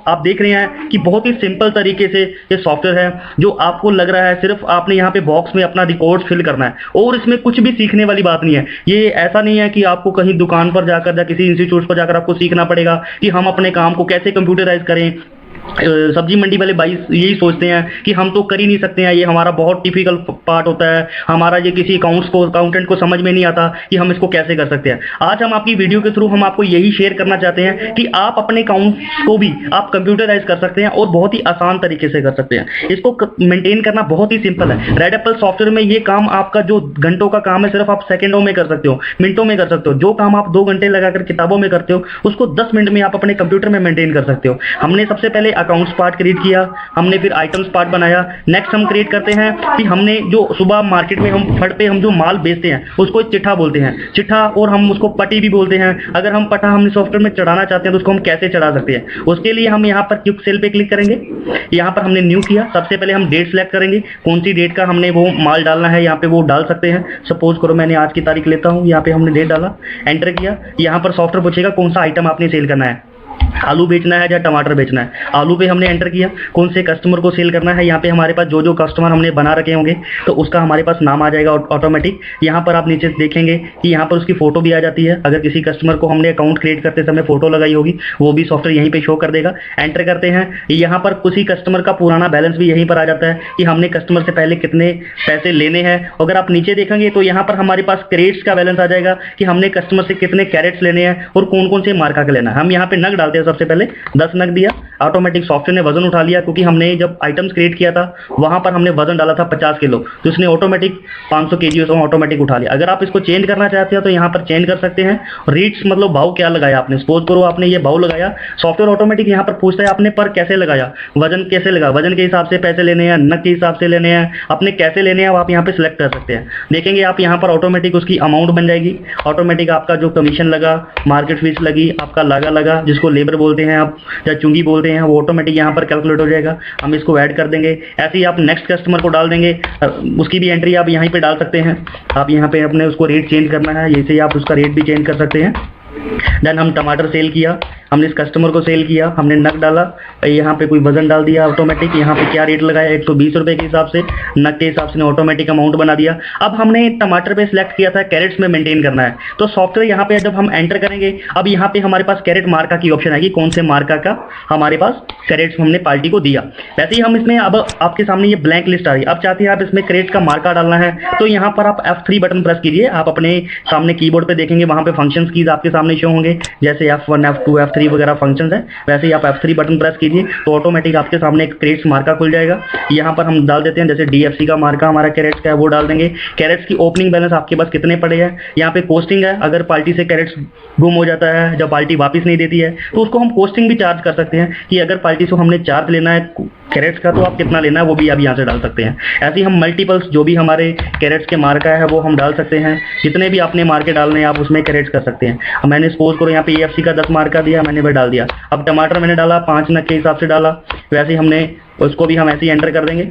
आप देख रहे हैं कि बहुत ही सिंपल तरीके से ये सॉफ्टवेयर है, जो आपको लग रहा है सिर्फ आपने यहाँ पे बॉक्स में अपना रिकॉर्ड फिल करना है और इसमें कुछ भी सीखने वाली बात नहीं है। ये ऐसा नहीं है कि आपको कहीं दुकान पर जाकर या किसी इंस्टीट्यूट पर जाकर आपको सीखना पड़ेगा कि हम अपने काम को कैसे कंप्यूटराइज करें। सब्जी मंडी वाले भाई यही सोचते हैं कि हम तो कर ही नहीं सकते हैं, ये हमारा बहुत डिफिकल्ट पार्ट होता है, हमारा ये किसी अकाउंटेंट को समझ में नहीं आता कि हम इसको कैसे कर सकते हैं। आज हम आपकी वीडियो के थ्रू हम आपको यही शेयर करना चाहते हैं कि आप अपने अकाउंट्स को भी आप कंप्यूटराइज कर सकते हैं और बहुत ही आसान तरीके से कर सकते हैं। इसको मेंटेन करना बहुत ही सिंपल है। रेड एप्पल सॉफ्टवेयर में ये काम आपका जो घंटों का काम है सिर्फ आप सेकंडों में कर सकते हो, मिनटों में कर सकते हो। जो काम आप 2 घंटे लगाकर किताबों में करते हो उसको 10 मिनट में आप अपने कंप्यूटर में मेंटेन कर सकते हो। हमने सबसे पहले अकाउंट्स पार्ट क्रिएट किया, हमने फिर आइटम्स पार्ट बनाया। नेक्स्ट हम क्रिएट करते हैं कि हमने जो सुबह मार्केट में हम फट पे हम जो माल बेचते हैं उसको चिट्ठा बोलते हैं, चिट्ठा, और हम उसको पट्टी भी बोलते हैं। अगर हम पट्टा हमने सॉफ्टवेयर में चढ़ाना चाहते हैं तो उसको हम कैसे चढ़ा सकते हैं, उसके लिए हम यहाँ पर क्विक सेल पे क्लिक करेंगे। यहाँ पर हमने न्यू किया, सबसे पहले हम डेट सेलेक्ट करेंगे, कौन सी डेट का हमने वो माल डालना है, यहाँ पे वो डाल सकते हैं। सपोज करो मैंने आज की तारीख लेता हूँ, यहाँ पे हमने डेट डाला, एंटर किया। यहाँ पर सॉफ्टवेयर पूछेगा कौन सा आइटम आपने सेल करना है, आलू बेचना है या टमाटर बेचना है। आलू पे हमने एंटर किया, कौन से कस्टमर को सेल करना है। यहाँ पे हमारे पास जो जो कस्टमर हमने बना रखे होंगे तो उसका हमारे पास नाम आ जाएगा ऑटोमेटिक। यहाँ पर आप नीचे देखेंगे कि यहाँ पर उसकी फोटो भी आ जाती है। अगर किसी कस्टमर को हमने अकाउंट क्रिएट करते समय फोटो लगाई होगी वो भी सॉफ्टवेयर यहीं पे शो कर देगा। एंटर करते हैं, यहाँ पर किसी कस्टमर का पुराना बैलेंस भी यहीं पर आ जाता है कि हमने कस्टमर से पहले कितने पैसे लेने हैं। अगर आप नीचे देखेंगे तो यहाँ पर हमारे पास कैरेट्स का बैलेंस आ जाएगा कि हमने कस्टमर से कितने कैरेट्स लेने हैं और कौन कौन से मार्का का लेना है। हम यहाँ पे नग डालते हैं, सबसे पहले 10 नग दिया, ऑटोमेटिक सॉफ्टवेयर ने वजन उठा लिया, क्योंकि हमने जब आइटम्स क्रिएट किया था वहां पर हमने वजन डाला था 50 किलो, तो उसने ऑटोमेटिक 500 केजी ऑटोमेटिक उठा लिया। अगर आप इसको चेंज करना चाहते हो तो यहाँ पर चेंज कर सकते हैं। रेट्स मतलब भाव क्या लगाया आपने, सपोज करो आपने ये भाव लगाया, सॉफ्टवेयर ऑटोमेटिक यहाँ पर पूछता है आपने पर कैसे लगाया, वजन कैसे लगा, वजन के हिसाब से पैसे लेने हैं, नग के हिसाब से लेने हैं, अपने कैसे लेने हैं आप यहाँ पे सिलेक्ट कर सकते हैं। देखेंगे आप यहाँ पर ऑटोमेटिक उसकी अमाउंट बन जाएगी, ऑटोमेटिक आपका जो कमीशन लगा, मार्केट फीस लगी, आपका लगा जिसको लेबर बोलते हैं आप या चुंगी बोलते हैं, वो ऑटोमेटिक यहाँ पर कैलकुलेट हो जाएगा। हम इसको ऐड कर देंगे। ऐसे ही आप नेक्स्ट कस्टमर को डाल देंगे, उसकी भी एंट्री आप यहीं पे डाल सकते हैं। आप यहाँ पे अपने उसको रेट चेंज करना है, जैसे आप उसका रेट भी चेंज कर सकते हैं। देन हम टमाटर सेल किया, हमने इस कस्टमर को सेल किया, हमने नग डाला, यहाँ पे कोई वजन डाल दिया ऑटोमेटिक, यहाँ पे क्या रेट लगाया 120 रुपये के हिसाब से, नग के हिसाब से ऑटोमेटिक अमाउंट बना दिया। अब हमने टमाटर पे सिलेक्ट किया था कैरेट्स में मेंटेन करना है, तो सॉफ्टवेयर यहाँ पे जब हम एंटर करेंगे अब यहाँ पे हमारे पास कैरेट मार्का की ऑप्शन आएगी, कौन से मार्का का हमारे पास कैरेट्स हमने पार्टी को दिया। वैसे ही हम इसमें अब आपके सामने ये ब्लैंक लिस्ट आ रही है। अब चाहते हैं आप इसमें कैरेट्स का मार्का डालना है तो यहाँ पर आप F3 बटन प्रेस कीजिए। आप अपने सामने कीबोर्ड पे देखेंगे वहाँ पे फंक्शंस कीज आपके सामने शो होंगे, जैसे F1 F2 F3 वगैरह फंक्शंस है। वैसे ही आप F3 बटन प्रेस कीजिए तो ऑटोमेटिक आपके सामने एक कैरेट्स मार्का खुल जाएगा। यहाँ पर हम डाल देते हैं, जैसे DFC का मार्का हमारा कैरेट्स का है वो डाल देंगे। कैरेट्स की ओपनिंग बैलेंस आपके पास कितने पड़े हैं, यहाँ पे कोस्टिंग है। अगर पार्टी से कैरेट्स गुम हो जाता है, जब पार्टी वापस नहीं देती है तो उसको हम कोस्टिंग भी चार्ज कर सकते हैं कि अगर पार्टी से हमने चार्ज लेना है कैरेट्स का तो आप कितना लेना है वो भी आप यहाँ से डाल सकते हैं। ऐसे ही हम मल्टीपल्स जो भी हमारे कैरेट्स के मार्का है वो हम डाल सकते हैं, जितने भी आपने मार्के डालने हैं आप उसमें कैरेट्स कर सकते हैं। मैंने सपोज करो यहाँ पे EFC का 10 मार्का दिया, मैंने वह डाल दिया। अब टमाटर मैंने डाला 5 नग के हिसाब से डाला, वैसे ही हमने उसको भी हम ऐसे ही एंटर कर देंगे।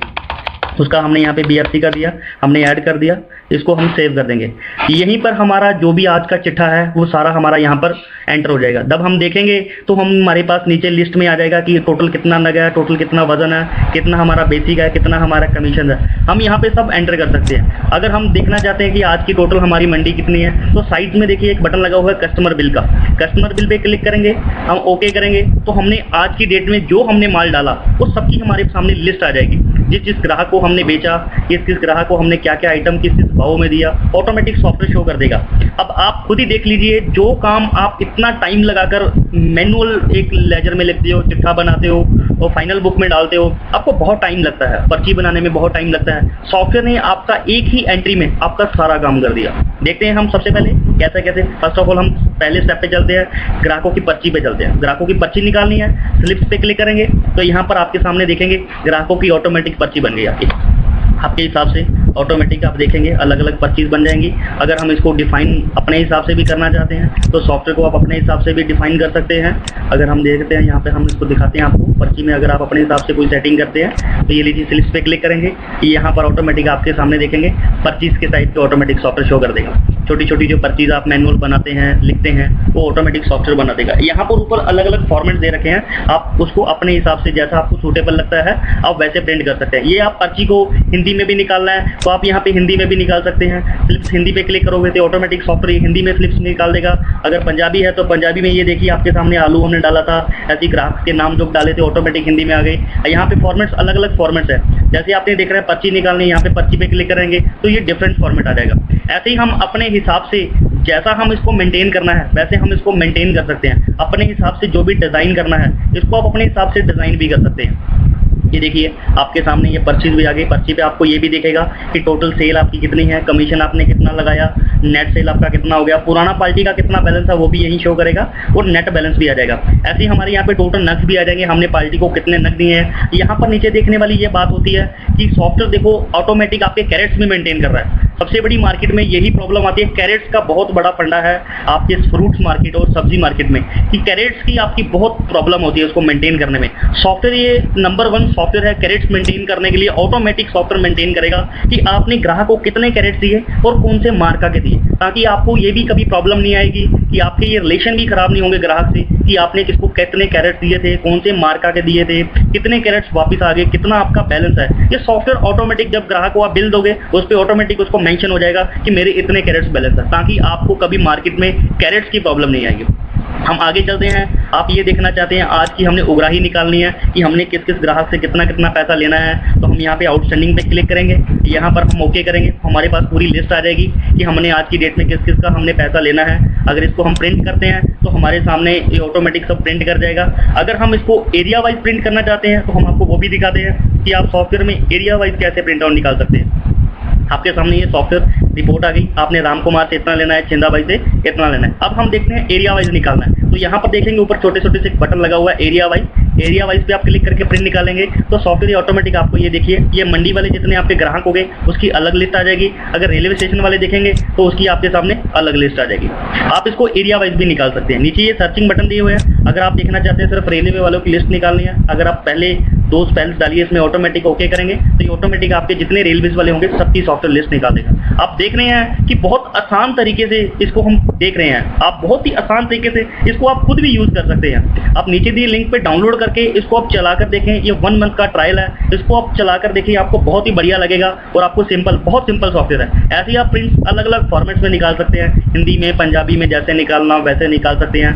उसका हमने यहाँ पे BFC का दिया, हमने ऐड कर दिया, इसको हम सेव कर देंगे। यहीं पर हमारा जो भी आज का चिट्ठा है वो सारा हमारा यहाँ पर एंटर हो जाएगा। जब हम देखेंगे तो हम हमारे पास नीचे लिस्ट में आ जाएगा कि टोटल कितना नग है, टोटल कितना वजन है, कितना हमारा बेसिक है, कितना हमारा कमीशन है, हम यहाँ पे सब एंटर कर सकते हैं। अगर हम देखना चाहते हैं कि आज की टोटल हमारी मंडी कितनी है तो साइड में देखिए एक बटन लगा हुआ है कस्टमर बिल का, कस्टमर बिल पे क्लिक करेंगे, हम ओके करेंगे तो हमने आज की डेट में जो हमने माल डाला वो सबकी हमारे सामने लिस्ट आ जाएगी। जिस ग्राहक को हमने बेचा, किस ग्राहक को हमने क्या क्या आइटम किस भाव में दिया, ऑटोमेटिक सॉफ्टवेयर शो कर देगा। अब आप खुद ही देख लीजिए, जो काम आप इतना टाइम लगाकर मैनुअल एक लेजर में लिखते हो, चिट्ठा बनाते हो और फाइनल बुक में डालते हो, आपको बहुत टाइम लगता है, पर्ची बनाने में बहुत टाइम लगता है। सॉफ्टवेयर ने आपका एक ही एंट्री में आपका सारा काम कर दिया। देखते हैं हम सबसे पहले कैसे। फर्स्ट ऑफ ऑल हम पहले स्टेप पे चलते हैं, ग्राहकों की पर्ची पे चलते हैं। ग्राहकों की पर्ची निकालनी है, स्लिप्स पे क्लिक करेंगे तो यहाँ पर आपके सामने देखेंगे ग्राहकों की ऑटोमेटिक पर्ची बन गई आपके हिसाब से। ऑटोमेटिक आप देखेंगे अलग अलग पर्चीज बन जाएंगी। अगर हम इसको डिफाइन अपने हिसाब से भी करना चाहते हैं तो सॉफ्टवेयर को आप अपने हिसाब से भी डिफाइन कर सकते हैं। अगर हम देखते हैं यहाँ पे हम इसको दिखाते हैं आपको पर्ची में, अगर आप अपने हिसाब से कोई सेटिंग करते हैं तो ये लीजिए स्लिप्स पे क्लिक करेंगे, यहाँ पर ऑटोमेटिक आपके सामने देखेंगे पर्चीज के साइड पे ऑटोमेटिक सॉफ्टवेयर शो कर देगा। छोटी छोटी जो पर्चीज आप मैनुअल बनाते हैं, लिखते हैं, वो ऑटोमेटिक सॉफ्टवेयर बना देगा। यहाँ पर ऊपर अलग अलग फॉर्मेट दे रखे हैं, आप उसको अपने हिसाब से जैसा आपको सूटेबल लगता है आप वैसे प्रिंट कर सकते हैं। ये आप पर्ची को हिंदी में भी निकालना है तो आप यहाँ पे हिंदी में भी निकाल सकते हैं। स्लिप्स हिंदी पे क्लिक करोगे तो ऑटोमेटिक सॉफ्टवेयर हिंदी में स्लिप्स निकाल देगा। अगर पंजाबी है तो पंजाबी में, ये देखिए आपके सामने आलू हमने डाला था, ऐसे ग्राहक के नाम जो डाले थे ऑटोमेटिक हिंदी में आ गए। यहाँ पे फॉर्मेट्स अलग अलग फॉर्मेट्स है, जैसे आपने देख रहे हैं पर्ची निकालनी, यहाँ पे पर्ची पे क्लिक करेंगे तो ये डिफरेंट फॉर्मेट आ जाएगा। ऐसे ही हम अपने हिसाब से जैसा हम इसको मेंटेन करना है वैसे हम इसको मेंटेन कर सकते हैं। अपने हिसाब से जो भी डिज़ाइन करना है इसको आप अपने हिसाब से डिज़ाइन भी कर सकते हैं। ये देखिए आपके सामने ये पर्चीज भी आ गई। पर्ची पे आपको ये भी दिखेगा कि टोटल सेल आपकी कितनी है, कमीशन आपने कितना लगाया, नेट सेल आपका कितना हो गया, पुराना पार्टी का कितना बैलेंस है वो भी यहीं शो करेगा और नेट बैलेंस भी आ जाएगा। ऐसे ही हमारे यहाँ पे टोटल नग भी आ जाएंगे, हमने पार्टी को कितने नग दिए हैं। यहाँ पर नीचे देखने वाली ये बात होती है कि सॉफ्टवेयर देखो ऑटोमेटिक आपके कैरेट्स में मेंटेन कर रहा है। सबसे बड़ी मार्केट में यही प्रॉब्लम आती है, कैरेट्स का बहुत बड़ा फंडा है आपके फ्रूट्स मार्केट और सब्जी मार्केट में कि कैरेट्स की आपकी बहुत प्रॉब्लम होती है उसको मेंटेन करने में। सॉफ्टवेयर ये नंबर 1 सॉफ्टवेयर है कैरेट्स मेंटेन करने के लिए। ऑटोमेटिक सॉफ्टवेयर मेंटेन करेगा कि आपने ग्राहक को कितने कैरेट्स दिए और कौन से मार्का के दिए, ताकि आपको ये भी कभी प्रॉब्लम नहीं आएगी कि आपके ये रिलेशन भी खराब नहीं होंगे ग्राहक से कि आपने किसको कितने कैरेट्स दिए थे, कौन से मार्का के दिए थे, कितने कैरेट्स वापस आ गए, कितना आपका बैलेंस है। ये सॉफ्टवेयर ऑटोमेटिक जब ग्राहक को आप बिल दोगे उस पर ऑटोमेटिक उसको मेंशन हो जाएगा कि मेरे इतने कैरेट्स बैलेंस है, ताकि आपको कभी मार्केट में कैरेट्स की प्रॉब्लम नहीं आएगी। हम आगे चलते हैं। आप ये देखना चाहते हैं आज की हमने उग्राही निकालनी है कि हमने किस किस ग्राहक से कितना कितना पैसा लेना है, तो हम यहाँ पे आउटस्टैंडिंग पे क्लिक करेंगे, यहाँ पर हम ओके करेंगे, हमारे पास पूरी लिस्ट आ जाएगी कि हमने आज की डेट में किस किस का हमने पैसा लेना है। अगर इसको हम प्रिंट करते हैं तो हमारे सामने ये ऑटोमेटिक सब प्रिंट कर जाएगा। अगर हम इसको एरिया वाइज प्रिंट करना चाहते हैं तो हम आपको वो भी दिखाते हैं कि आप सॉफ्टवेयर में एरिया वाइज कैसे प्रिंट आउट निकाल सकते हैं। आपके सामने ये सॉफ्टवेयर रिपोर्ट आ गई, आपने राम कुमार से इतना लेना है, छिंदा भाई से इतना लेना है। अब हम देखते हैं एरिया वाइज निकालना है, तो यहाँ पर देखेंगे ऊपर छोटे छोटे से बटन लगा हुआ है एरिया वाइज। एरिया वाइज पे आप क्लिक करके प्रिंट निकालेंगे तो सॉफ्टवेयर ऑटोमेटिक आपको ये देखिए ये मंडी वाले जितने आपके ग्राहक हो गए उसकी अलग लिस्ट आ जाएगी। अगर रेलवे स्टेशन वाले देखेंगे तो उसकी आपके सामने अलग लिस्ट आ जाएगी। आप इसको एरिया वाइज भी निकाल सकते हैं। नीचे ये सर्चिंग बटन दिए हुए हैं, अगर आप देखना चाहते हैं सिर्फ रेलवे वालों की लिस्ट निकालनी है, अगर आप पहले 2 स्पेल्स डालिए इसमें ऑटोमेटिक ओके करेंगे तो ये ऑटोमेटिक आपके जितने रेलवेज वाले होंगे सबकी सॉफ्टवेयर लिस्ट निकाल देगा। आप देख रहे हैं कि बहुत आसान तरीके से इसको हम देख रहे हैं, आप बहुत ही आसान तरीके से इसको आप खुद भी यूज कर सकते हैं। आप नीचे दिए लिंक पे डाउनलोड करके इसको आप चलाकर देखें, ये 1 मंथ का ट्रायल है, इसको आप चलाकर देखिए, आपको बहुत ही बढ़िया लगेगा और आपको बहुत सिंपल सॉफ्टवेयर है। ऐसे ही आप प्रिंट्स अलग अलग फॉर्मेट्स में निकाल सकते हैं, हिंदी में, पंजाबी में, जैसे निकालना वैसे निकाल सकते हैं।